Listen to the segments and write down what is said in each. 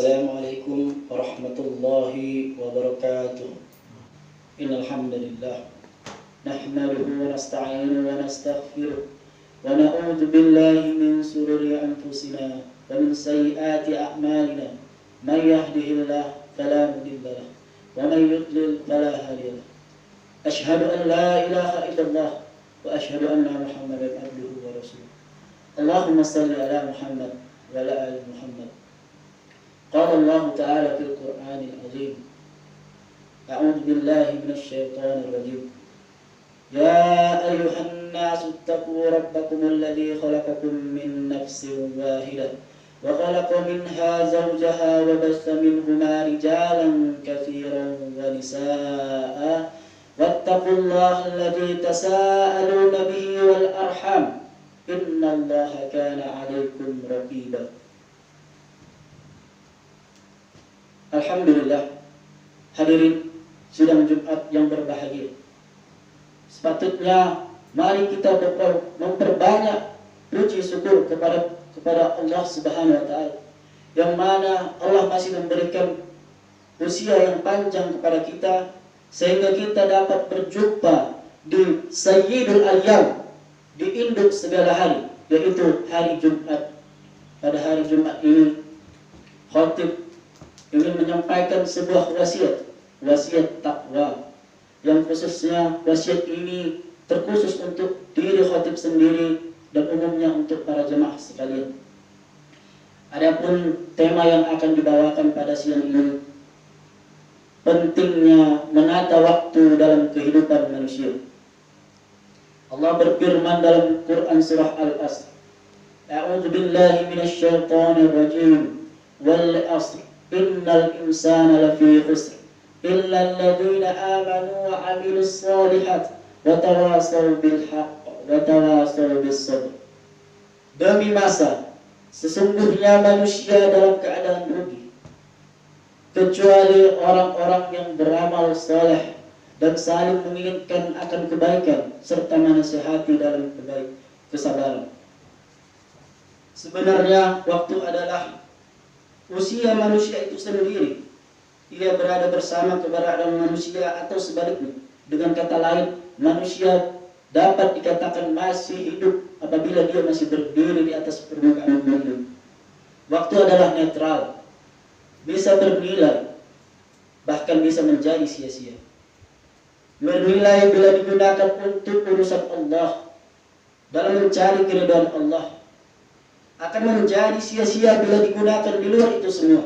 Assalamualaikum warahmatullahi wabarakatuh. Innal hamdalillah nahmaduhu wa nasta'inuhu wa nastaghfiruh wa na'udzu billahi min shururi anfusina wa min sayyiati a'malina. May yahdihillahu fala mudilla lahu wa may yudlil fala hadiya lahu. Asyhadu an la ilaha illallah wa asyhadu anna Muhammadan abduhu wa rasuluh. Allahumma shalli ala Muhammad wa ala ali Muhammad. قال الله تعالى في القرآن العظيم أعوذ بالله من الشيطان الرجيم يا أيها الناس اتقوا ربكم الذي خلقكم من نفس واحدة وخلق منها زوجها وبث منهما رجالا كثيرا ونساء واتقوا الله الذي تساءلون به والأرحام إن الله كان عليكم رقيبا. Alhamdulillah, hadirin sidang Jumat yang berbahagia. Sepatutnya mari kita memperbanyak puji syukur kepada Allah Subhanahu wa taala, yang mana Allah masih memberikan usia yang panjang kepada kita sehingga kita dapat berjumpa di Sayyidul Ayyam, di induk segala hari, yaitu hari Jumat. Pada hari Jumat ini khatib ingin menyampaikan sebuah wasiat takwa, yang khususnya wasiat ini terkhusus untuk diri khatib sendiri dan umumnya untuk para jemaah sekalian. Adapun tema yang akan dibawakan pada siang ini, pentingnya menata waktu dalam kehidupan manusia. Allah berfirman dalam Quran surah Al-Asr, A'udzu billahi minasyaitonir rajim, wal 'asr innal insana lafi khusr illa alladziina aamanu wa 'amilus shalihaati wa tawassaw bil haqq wa tawassaw bis sabr. Demi masa, sesungguhnya manusia dalam keadaan rugi, kecuali orang-orang yang beramal saleh dan saling mengingatkan akan kebaikan serta menasihati dalam kesabaran. Sebenarnya waktu adalah usia manusia itu sendiri. Ia berada bersama keberadaan manusia atau sebaliknya. Dengan kata lain, manusia dapat dikatakan masih hidup apabila dia masih berdiri di atas permukaan bumi. Waktu adalah netral, bisa bernilai, bahkan bisa menjadi sia-sia. Bernilai bila digunakan untuk urusan Allah, dalam mencari keridhaan Allah, akan menjadi sia-sia bila digunakan di luar itu semua.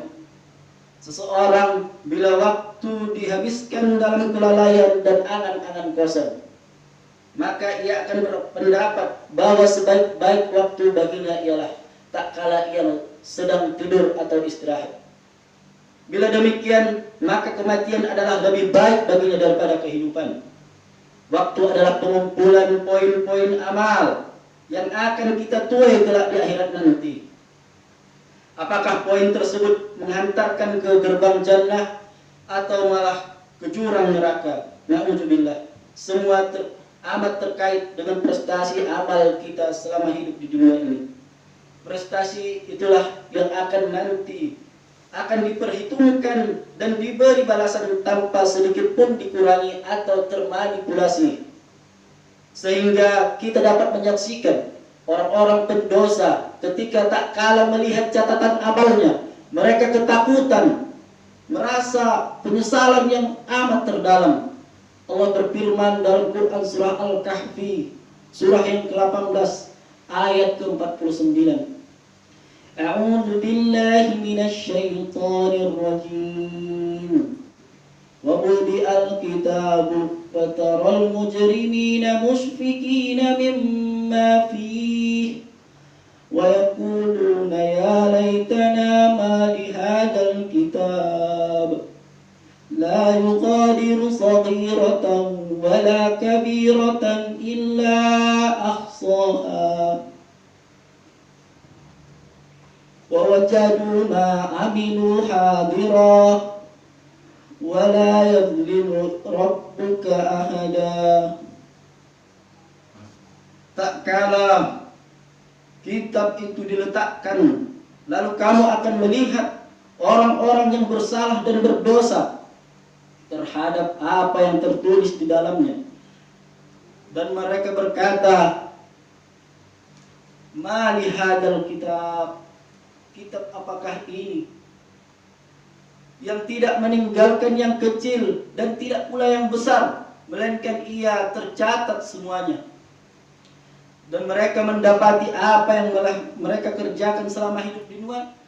Seseorang bila waktu dihabiskan dalam kelalaian dan angan-angan kosong, maka ia akan berpendapat bahwa sebaik-baik waktu baginya ialah tak kala ia sedang tidur atau istirahat. Bila demikian, maka kematian adalah lebih baik baginya daripada kehidupan. Waktu adalah pengumpulan poin-poin amal yang akan kita tuai kelak di akhirat nanti. Apakah poin tersebut menghantarkan ke gerbang jannah atau malah ke jurang neraka? Na'udzubillah. Semua amat terkait dengan prestasi amal kita selama hidup di dunia ini. Prestasi itulah yang akan diperhitungkan dan diberi balasan tanpa sedikit pun dikurangi atau termanipulasi, sehingga kita dapat menyaksikan orang-orang pendosa ketika tak kala melihat catatan amalnya, mereka ketakutan, merasa penyesalan yang amat terdalam. Allah berfirman dalam Quran surah Al-Kahfi, surah yang ke-18 ayat ke-49. A'udzu billahi minasy syaithanir rajim. Wa wudi'al kitabu fataral mujrimina mushfiqina mimma fihi wa yaquluna ya laitana ma li hadzal kitab la yughadiru saghiratan wala kabiratan illa ahsaha wa wajadu ma amilu hadira wala yadhlimu rabbuka ahada. Tak kala kitab itu diletakkan, lalu kamu akan melihat orang-orang yang bersalah dan berdosa terhadap apa yang tertulis di dalamnya. Dan mereka berkata, "Ma li hadzal kitab?" Kitab apakah ini yang tidak meninggalkan yang kecil dan tidak pula yang besar, melainkan ia tercatat semuanya. Dan mereka mendapati apa yang mereka kerjakan selama hidup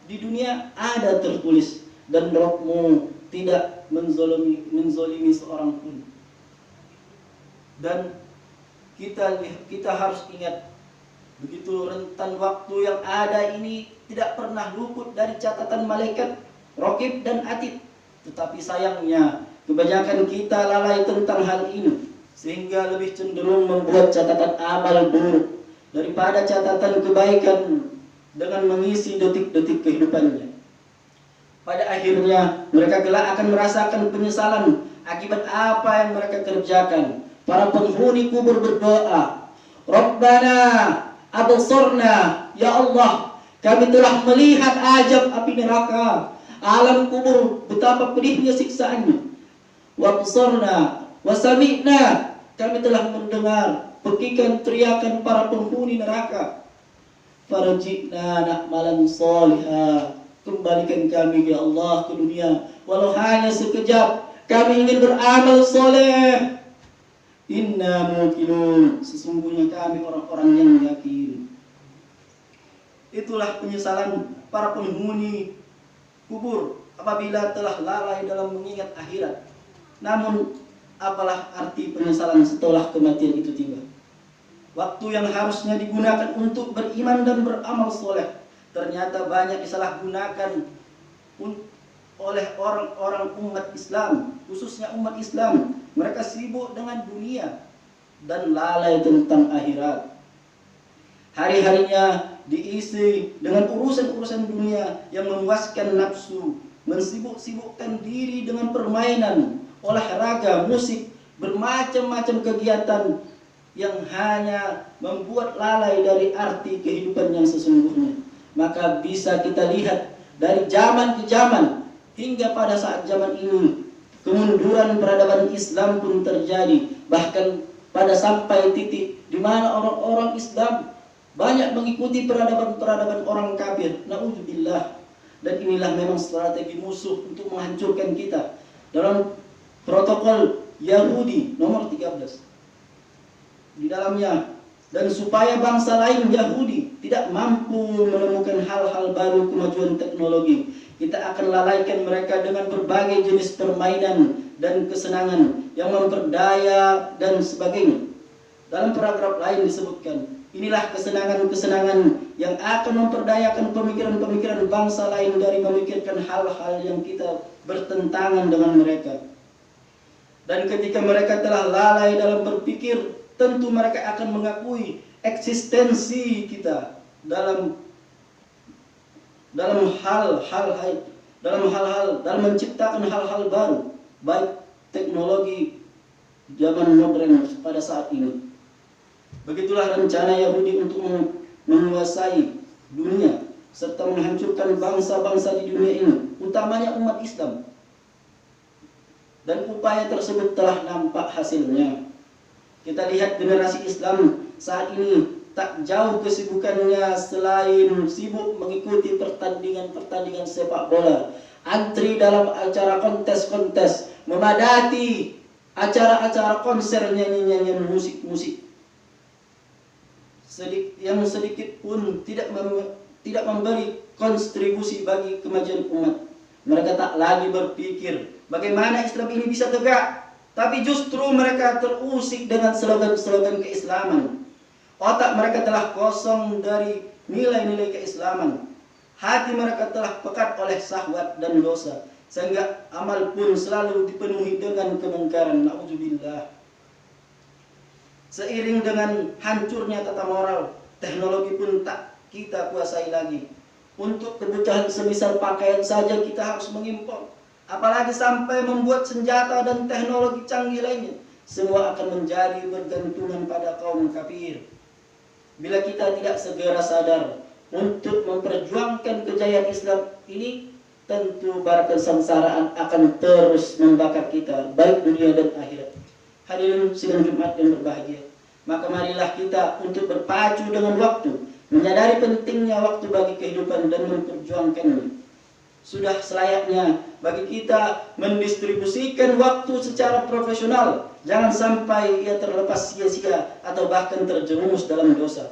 di dunia ada tertulis, dan Rabbmu tidak menzolimi seorang pun. Dan kita harus ingat, begitu rentan waktu yang ada ini tidak pernah luput dari catatan malaikat Raqib dan Atid. Tetapi sayangnya kebanyakan kita lalai tentang hal ini, sehingga lebih cenderung membuat catatan amal buruk daripada catatan kebaikan dengan mengisi detik-detik kehidupannya. Pada akhirnya mereka kelak akan merasakan penyesalan akibat apa yang mereka kerjakan. Para penghuni kubur berdoa, "Rabbana absorna," ya Allah, kami telah melihat ajab api neraka, alam kubur, betapa pedihnya siksaannya. "Wabsorna wasami'na," kami telah mendengar pekikan teriakan para penghuni neraka. "Farji'na na'malan salihah," kembalikan kami ya Allah ke dunia, walau hanya sekejap, kami ingin beramal soleh. "Inna muqinun," sesungguhnya kami orang-orang yang yakin. Itulah penyesalan para penghuni kubur apabila telah lalai dalam mengingat akhirat. Namun apalah arti penyesalan setelah kematian itu tiba? Waktu yang harusnya digunakan untuk beriman dan beramal soleh ternyata banyak disalahgunakan oleh orang-orang umat Islam, khususnya umat Islam. Mereka sibuk dengan dunia dan lalai tentang akhirat. Hari-harinya diisi dengan urusan-urusan dunia yang memuaskan nafsu, mensibuk-sibukkan diri dengan permainan, olahraga, musik, bermacam-macam kegiatan yang hanya membuat lalai dari arti kehidupan yang sesungguhnya. Maka bisa kita lihat dari zaman ke zaman hingga pada saat zaman ini, kemunduran peradaban Islam pun terjadi. Bahkan pada sampai titik di mana orang-orang Islam banyak mengikuti peradaban-peradaban orang kafir. Na'udzubillah. Dan inilah memang strategi musuh untuk menghancurkan kita. Dalam protokol Yahudi nomor 13, di dalamnya, dan supaya bangsa lain Yahudi tidak mampu menemukan hal-hal baru kemajuan teknologi, kita akan lalaikan mereka dengan berbagai jenis permainan dan kesenangan yang memperdaya dan sebagainya. Dalam paragraf lain disebutkan, inilah kesenangan-kesenangan yang akan memperdayakan pemikiran-pemikiran bangsa lain dari memikirkan hal-hal yang kita bertentangan dengan mereka. Dan ketika mereka telah lalai dalam berpikir, tentu mereka akan mengakui eksistensi kita dalam menciptakan hal-hal baru, baik teknologi zaman modern pada saat ini. Begitulah rencana Yahudi untuk menguasai dunia serta menghancurkan bangsa-bangsa di dunia ini, utamanya umat Islam. Dan upaya tersebut telah nampak hasilnya. Kita lihat generasi Islam saat ini tak jauh kesibukannya selain sibuk mengikuti pertandingan sepak bola, antri dalam acara kontes-kontes, memadati acara-acara konser nyanyi-nyanyian musik-musik. Yang sedikit pun tidak memberi kontribusi bagi kemajuan umat. Mereka tak lagi berpikir bagaimana Islam ini bisa tegak, tapi justru mereka terusik dengan slogan-slogan keislaman. Otak mereka telah kosong dari nilai-nilai keislaman. Hati mereka telah pekat oleh syahwat dan dosa, sehingga amal pun selalu dipenuhi dengan kemungkaran. Na'udzubillah. Seiring dengan hancurnya tata moral, teknologi pun tak kita kuasai lagi. Untuk kebutuhan semisal pakaian saja kita harus mengimpor, apalagi sampai membuat senjata dan teknologi canggih lainnya. Semua akan menjadi bergantungan pada kaum kafir. Bila kita tidak segera sadar untuk memperjuangkan kejayaan Islam ini, tentu bara kesengsaraan akan terus membakar kita, baik dunia dan akhirat. Hadirin sidang Jumat yang berbahagia, maka marilah kita untuk berpacu dengan waktu, menyadari pentingnya waktu bagi kehidupan dan memperjuangkannya. Sudah selayaknya bagi kita mendistribusikan waktu secara profesional. Jangan sampai ia terlepas sia-sia atau bahkan terjerumus dalam dosa.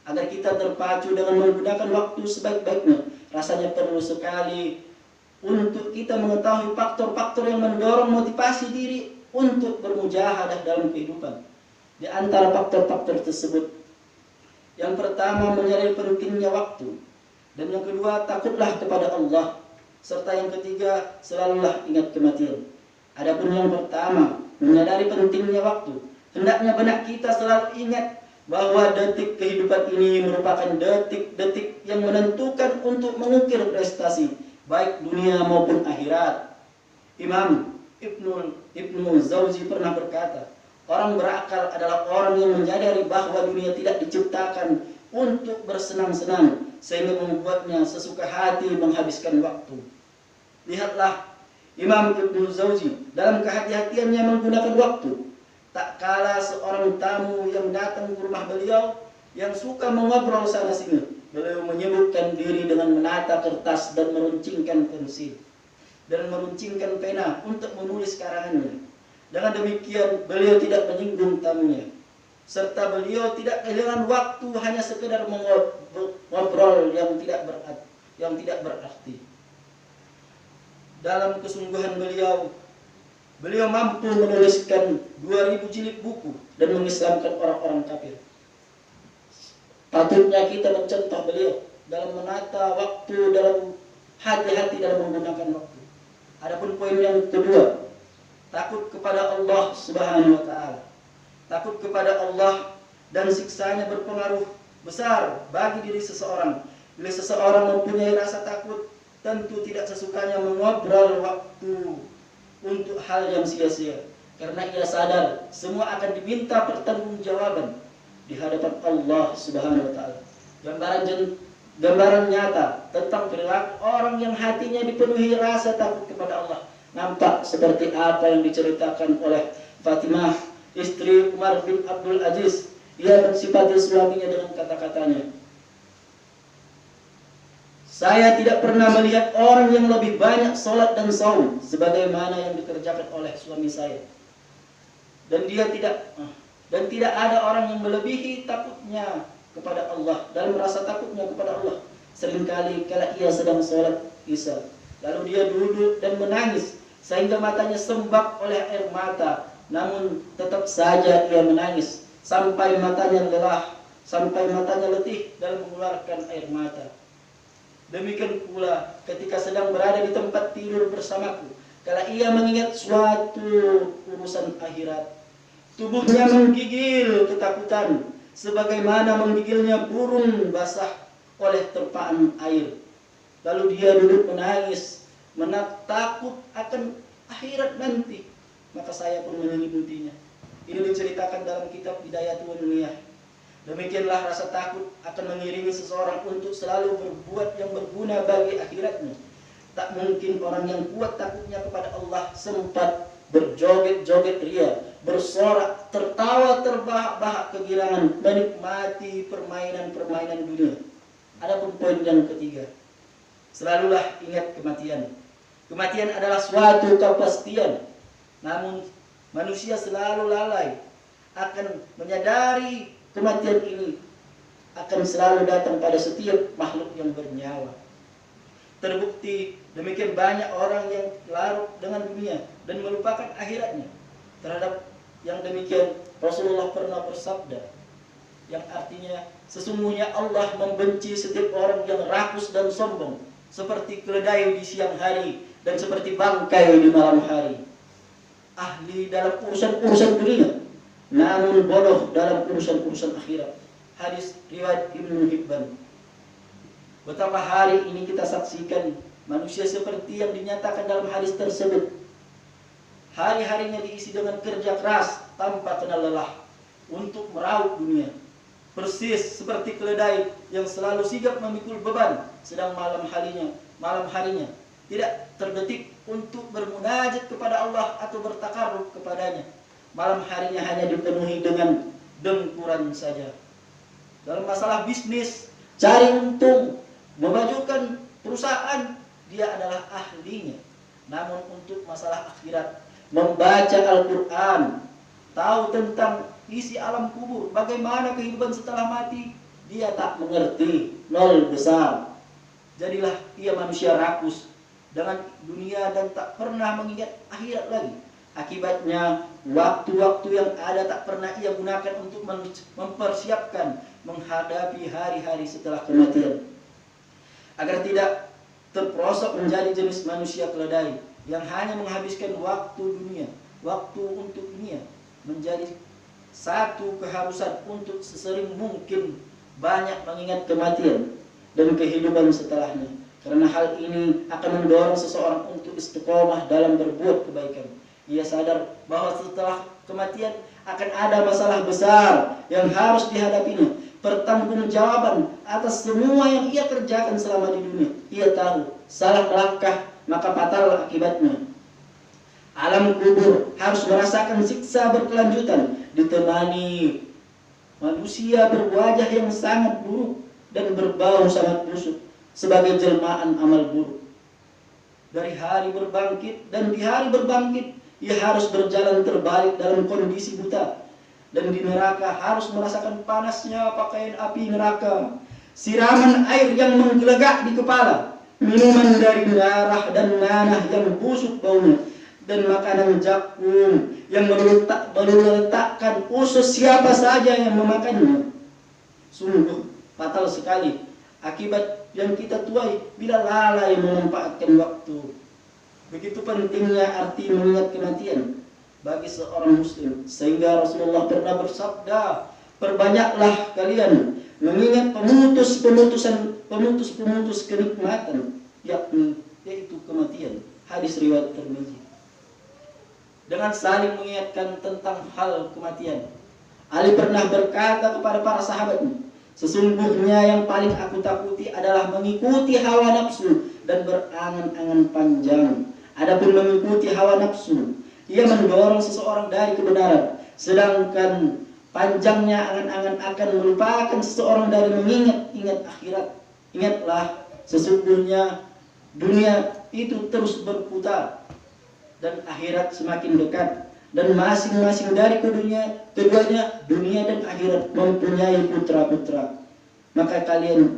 Agar kita terpacu dengan menggunakan waktu sebaik-baiknya, rasanya perlu sekali untuk kita mengetahui faktor-faktor yang mendorong motivasi diri untuk bermujahadah dalam kehidupan. Di antara faktor-faktor tersebut, yang pertama menyadari pentingnya waktu, dan yang kedua takutlah kepada Allah, serta yang ketiga selalulah ingat kematian. Adapun yang pertama menyadari pentingnya waktu, hendaknya benak kita selalu ingat bahwa detik kehidupan ini merupakan detik-detik yang menentukan untuk mengukir prestasi baik dunia maupun akhirat. Imam Ibnu Jauzi pernah berkata, orang berakal adalah orang yang menyadari bahwa dunia tidak diciptakan untuk bersenang-senang sehingga membuatnya sesuka hati menghabiskan waktu. Lihatlah Imam Ibnu Jauzi dalam kehati-hatiannya menggunakan waktu. Tak kala seorang tamu yang datang ke rumah beliau yang suka mengobrol sana sini, beliau menyibukkan diri dengan menata kertas dan meruncingkan pensil dan meruncingkan pena untuk menulis karangannya. Dengan demikian beliau tidak menyinggung tamunya, serta beliau tidak kehilangan waktu hanya sekedar mengobrol yang tidak berarti. Dalam kesungguhan beliau mampu menuliskan 2000 jilid buku dan mengislamkan orang-orang kafir. Patutnya kita mencontoh beliau dalam menata waktu, dalam hati-hati dalam menggunakan waktu. Adapun poin yang kedua, takut kepada Allah Subhanahu wa taala. Takut kepada Allah dan siksanya berpengaruh besar bagi diri seseorang. Bila seseorang mempunyai rasa takut, tentu tidak sesukanya mengobrol waktu untuk hal yang sia-sia, karena ia sadar semua akan diminta pertanggungjawaban di hadapan Allah Subhanahu wa taala. Gambaran nyata tentang perilaku orang yang hatinya dipenuhi rasa takut kepada Allah nampak seperti apa yang diceritakan oleh Fatimah, istri Umar bin Abdul Aziz. Ia mensifati suaminya dengan kata-katanya, saya tidak pernah melihat orang yang lebih banyak sholat dan saum sebagaimana yang dikerjakan oleh suami saya. Dan tidak ada orang yang melebihi takutnya kepada Allah, dalam rasa takutnya kepada Allah. Seringkali kala ia sedang sholat isya, lalu dia duduk dan menangis sehingga matanya sembab oleh air mata, namun tetap saja ia menangis sampai matanya letih dalam mengeluarkan air mata. Demikian pula ketika sedang berada di tempat tidur bersamaku, kala ia mengingat suatu urusan akhirat, tubuhnya menggigil ketakutan sebagaimana menggigilnya burung basah oleh terpaan air. Lalu dia duduk menangis, takut akan akhirat nanti. Maka saya pun menyelimuti. Ini diceritakan dalam kitab Bidayatul Niyah. Demikianlah rasa takut akan mengiringi seseorang untuk selalu berbuat yang berguna bagi akhiratnya. Tak mungkin orang yang kuat takutnya kepada Allah sempat berjoget-joget ria, bersorak, tertawa terbahak-bahak kegirangan, menikmati permainan-permainan dunia. Adapun poin yang ketiga, selalulah ingat kematian. Kematian adalah suatu kepastian, namun manusia selalu lalai akan menyadari kematian ini akan selalu datang pada setiap makhluk yang bernyawa. Terbukti demikian banyak orang yang larut dengan dunia dan melupakan akhiratnya. Terhadap yang demikian Rasulullah pernah bersabda, yang artinya sesungguhnya Allah membenci setiap orang yang rakus dan sombong, seperti keledai di siang hari dan seperti bangkai di malam hari. Ahli dalam urusan-urusan dunia, namun bodoh dalam urusan-urusan akhirat. Hadis riwayat Ibnu Hibban. Betapa hari ini kita saksikan manusia seperti yang dinyatakan dalam hadis tersebut. Hari-harinya diisi dengan kerja keras tanpa kenal lelah untuk meraup dunia. Persis seperti keledai yang selalu sigap memikul beban, sedang malam harinya tidak terbetik untuk bermunajat kepada Allah atau bertakarrub kepadanya. Malam harinya hanya dipenuhi dengan dengkuran saja. Dalam masalah bisnis, cari untung, memajukan perusahaan, dia adalah ahlinya. Namun untuk masalah akhirat, membaca Al-Quran, tahu tentang isi alam kubur, bagaimana kehidupan setelah mati, dia tak mengerti, nol besar. Jadilah ia manusia rakus dengan dunia dan tak pernah mengingat akhirat lagi. Akibatnya waktu-waktu yang ada tak pernah ia gunakan untuk mempersiapkan menghadapi hari-hari setelah kematian. Agar tidak terperosok menjadi jenis manusia keledai yang hanya menghabiskan waktu dunia, waktu untuk dunia, menjadi satu keharusan untuk sesering mungkin banyak mengingat kematian dan kehidupan setelahnya. Karena hal ini akan mendorong seseorang untuk istiqomah dalam berbuat kebaikan. Ia sadar bahwa setelah kematian akan ada masalah besar yang harus dihadapinya, pertanggungjawaban atas semua yang ia kerjakan selama di dunia. Ia tahu salah langkah maka fatal akibatnya. Alam kubur harus merasakan siksa berkelanjutan, ditemani manusia berwajah yang sangat buruk dan berbau sangat busuk sebagai jelmaan amal buruk. Dari hari berbangkit dan di hari berbangkit, ia harus berjalan terbalik dalam kondisi buta. Dan di neraka harus merasakan panasnya pakaian api neraka, siraman air yang menggelegak di kepala, minuman dari darah dan nanah yang busuk baunya, dan makanan jagung yang meletakkan usus siapa saja yang memakannya. Sungguh fatal sekali akibat yang kita tuai bila lalai memanfaatkan waktu. Begitu pentingnya arti mengingat kematian bagi seorang muslim, sehingga Rasulullah pernah bersabda, perbanyaklah kalian mengingat pemutus kenikmatan, yaitu kematian. Hadis riwayat Tirmidzi. Dengan saling mengingatkan tentang hal kematian, Ali pernah berkata kepada para sahabatnya, sesungguhnya yang paling aku takuti adalah mengikuti hawa nafsu dan berangan-angan panjang. Adapun mengikuti hawa nafsu, ia mendorong seseorang dari kebenaran, sedangkan panjangnya angan-angan akan melupakan seseorang dari mengingat akhirat. Ingatlah, sesungguhnya dunia itu terus berputar dan akhirat semakin dekat, dan masing-masing dari keduanya, dunia dan akhirat mempunyai putra-putra. Maka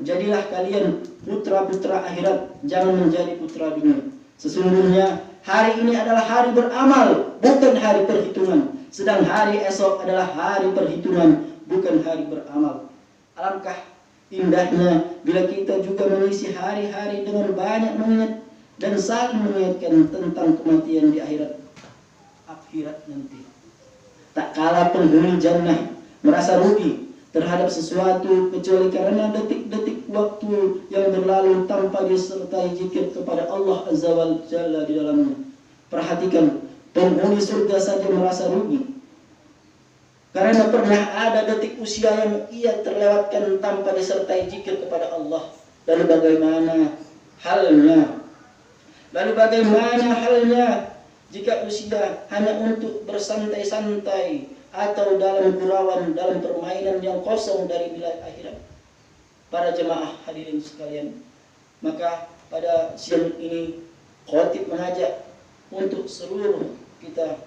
jadilah kalian putra-putra akhirat, jangan menjadi putra dunia. Sesungguhnya hari ini adalah hari beramal, bukan hari perhitungan. Sedang hari esok adalah hari perhitungan, bukan hari beramal. Alangkah indahnya bila kita juga mengisi hari-hari dengan banyak mengingat dan saling mengingatkan tentang kematian di akhirat nanti. Tak kalah penghuni jannah merasa rugi terhadap sesuatu kecuali karena detik-detik waktu yang berlalu tanpa disertai zikir kepada Allah Azza wa Jalla di dalamnya. Perhatikan, penghuni surga saja merasa rugi karena pernah ada detik usia yang ia terlewatkan tanpa disertai zikir kepada Allah. Lalu bagaimana halnya jika usia hanya untuk bersantai-santai atau dalam gurauan, dalam permainan yang kosong dari nilai akhirat. Para jemaah hadirin sekalian, maka pada siang ini khatib mengajak untuk seluruh kita,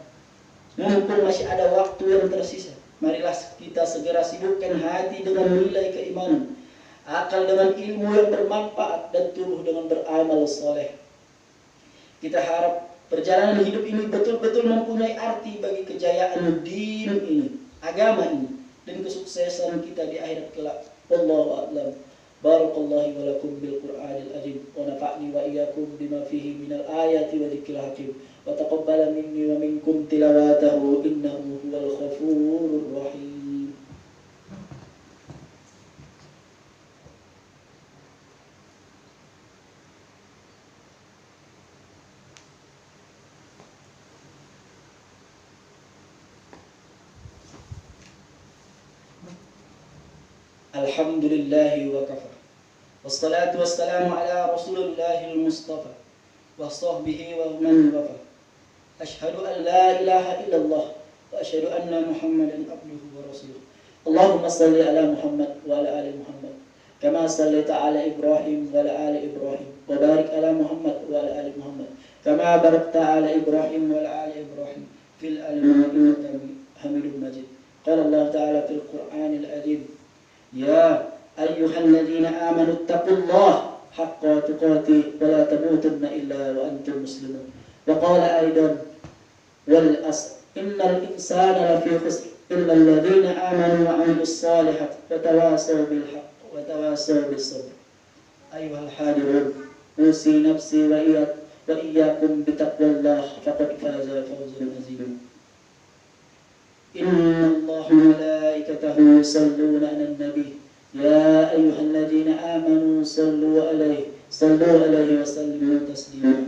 mumpung masih ada waktu yang tersisa, marilah kita segera sibukkan hati dengan nilai keimanan, akal dengan ilmu yang bermanfaat, dan tubuh dengan beramal soleh. Kita harap perjalanan hidup ini betul-betul mempunyai arti bagi kejayaan din ini, agama ini, dan kesuksesan kita di akhirat kelak. Wallahu a'lam. Barakallahu wa lakum bil Qur'anil azim wa nafa'ni wa iyyakum bima fihi minal ayati wa dzikril hakim wa taqabbala minni wa minkum tilawatahu innahu huwal ghafurur rahim. Alhamdulillahi wa kafa. Wassalatu wassalamu ala Rasulillahil Mustafa وصحبه ومن وفى. أشهد أن لا إله إلا الله وأشهد أن محمدا عبده ورسوله. اللهم صل على محمد وعلى آل محمد كما صليت على إبراهيم وعلى آل إبراهيم وبارك على محمد وعلى آل محمد كما باركت على إبراهيم وعلى آل إبراهيم في العالمين إنك حميد مجيد. قال الله تعالى في القرآن العظيم: يا أيها الذين آمنوا اتقوا الله حق تقاته ولا تموتن إلا وأنتم مسلمون. وقال أيضا: والأصل إن الإنسان لفي خسر إلا الذين آمنوا وعملوا الصالحات وتواصوا بالحق وتواصوا بالصبر. أيها الحاضرون، أوصي نفسي وإياكم بتقوى الله فقد فاز فوزا عظيما. إن الله وملائكته يصلون على النبي يا أيها الذين آمنوا صلوا عليه وسلموا تسليما.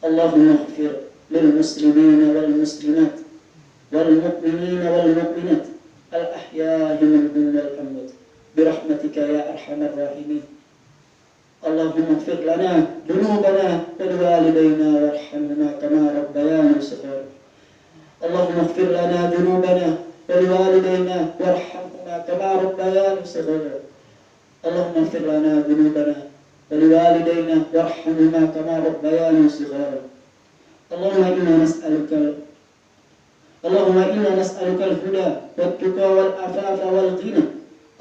اللهم اغفر للمسلمين والمسلمات والمؤمنين والمؤمنات الأحياء منهم والأموات برحمتك يا أرحم الراحمين. اللهم اغفر لنا ذنوبنا ولوالدينا وارحمنا كما ربيانا صغارا. اللهم اغفر لنا ذنوبنا ولوالدينا وارحمنا كما ربيانا صغارا. اللهم اغفر لنا ذنوبنا ولوالدينا وارحمنا كما ربيانا صغارا. اللهم إنا نسألك الهدى والتقى والعفاف والغنى.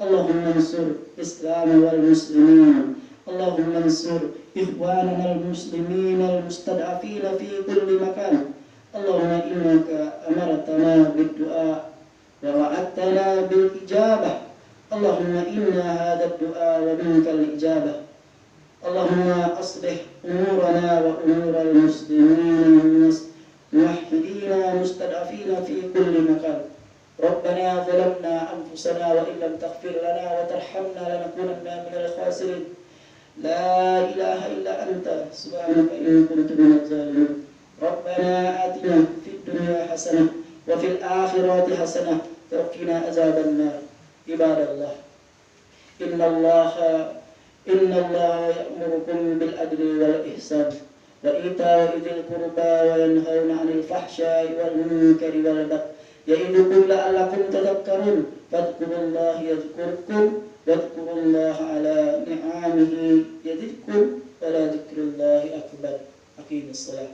اللهم انصر الإسلام والمسلمين. اللهم انصر إخواننا المسلمين المستضعفين في كل مكان. اللهم إنك أمرتنا بالدعاء ووعدتنا بالإجابة. اللهم إنا هذا الدعاء ومنك الإجابة. اللهم أصلح أمورنا وأمور المسلمين الموحدين المستضعفين في كل مكان. ربنا ظلمنا أنفسنا وإن لم تغفر لنا وترحمنا لنكونن من الخاسرين. لا إله إلا أنت سبحانك إني كنت من الظالمين. ربنا آتنا في الدنيا حسنة وفي الآخرة حسنة وقنا عذاب النار. عباد الله، إن الله يأمركم بالعدل والإحسان وإيتاء ذي القربى وينهون عن الفحشاء والمنكر والبغي يعظكم لعلكم تذكرون. فاذكروا الله يذكركم واذكروا الله على نعمه يزدكم ولذكر الله أكبر. أقيموا الصلاة.